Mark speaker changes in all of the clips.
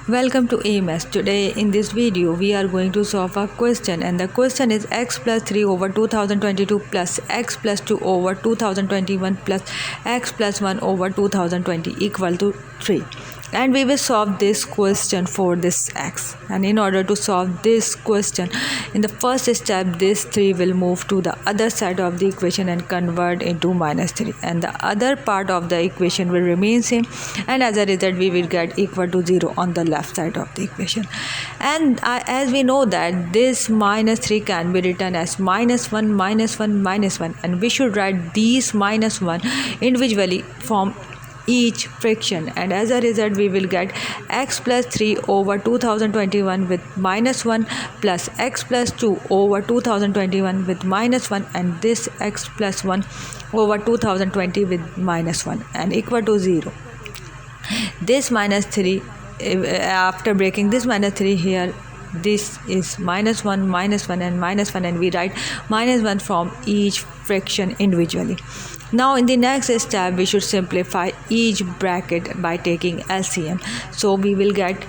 Speaker 1: Welcome to AMS. Today in this video we are going to solve a question, and the question is x plus 3 over 2022 plus x plus 2 over 2021 plus x plus 1 over 2020 equal to 3. And we will solve this question for this x. And in order to solve this question, in the first step this 3 will move to the other side of the equation and convert into minus 3, and the other part of the equation will remain same, and as a result we will get equal to 0 on the left side of the equation. And as we know that this minus 3 can be written as minus 1 minus 1 minus 1, and we should write these minus 1 individually from each fraction, and as a result we will get x plus 3 over 2021 with minus 1 plus x plus 2 over 2021 with minus 1, and this x plus 1 over 2020 with minus 1 and equal to 0. This minus 3, after breaking this minus 3 here, this is minus 1 minus 1 and minus 1, and we write minus 1 from each fraction individually. Now in the next step we should simplify each bracket by taking LCM. So we will get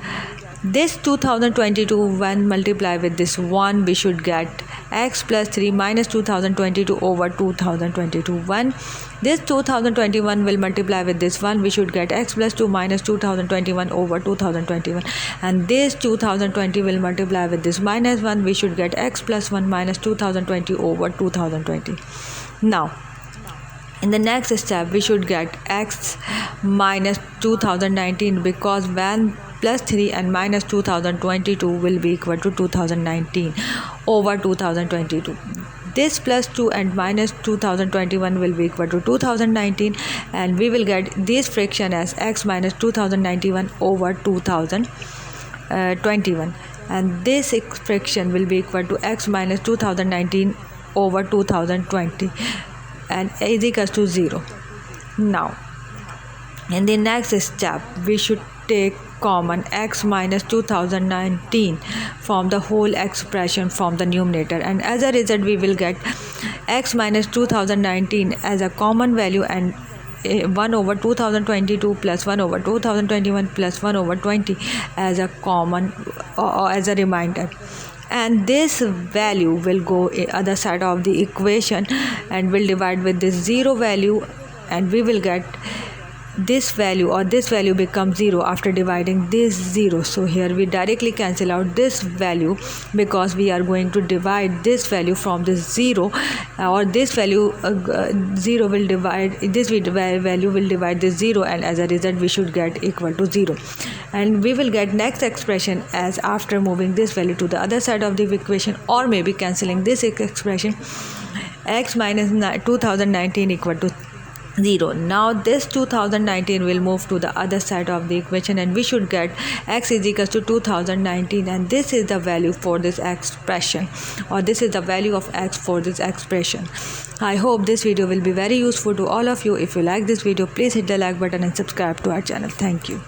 Speaker 1: this 2022 when multiplied with this 1, we should get x plus 3 minus 2022 over 2022 1. This 2021 will multiply with this 1, we should get x plus 2 minus 2021 over 2021, and this 2020 will multiply with this minus 1, we should get x plus 1 minus 2020 over 2020. Now in the next step we should get x minus 2019, because when plus 3 and minus 2022 will be equal to 2019 over 2022. This plus 2 and minus 2021 will be equal to 2019, and we will get this fraction as x minus 2091 over 2021, and this fraction will be equal to x minus 2019 over 2020 and is equal to 0. Now in the next step we should take common x minus 2019 from the whole expression from the numerator, and as a result we will get x minus 2019 as a common value, and 1 over 2022 plus 1 over 2021 plus 1 over 20 as a common or as a remainder, and this value will go other side of the equation and will divide with this 0 value, and we will get this value, or this value becomes 0 after dividing this 0. So here we directly cancel out this value, because we are going to divide this value from this 0, or this value 0 will divide this value will divide this 0, and as a result we should get equal to 0, and we will get next expression as after moving this value to the other side of the equation, or maybe cancelling this expression, x minus 2019 equal to 0. Now this 2019 will move to the other side of the equation, and we should get x is equal to 2019, and this is the value for this expression, or this is the value of x for this expression. I hope this video will be very useful to all of you. If you like this video, please hit the like button and subscribe to our channel. Thank you.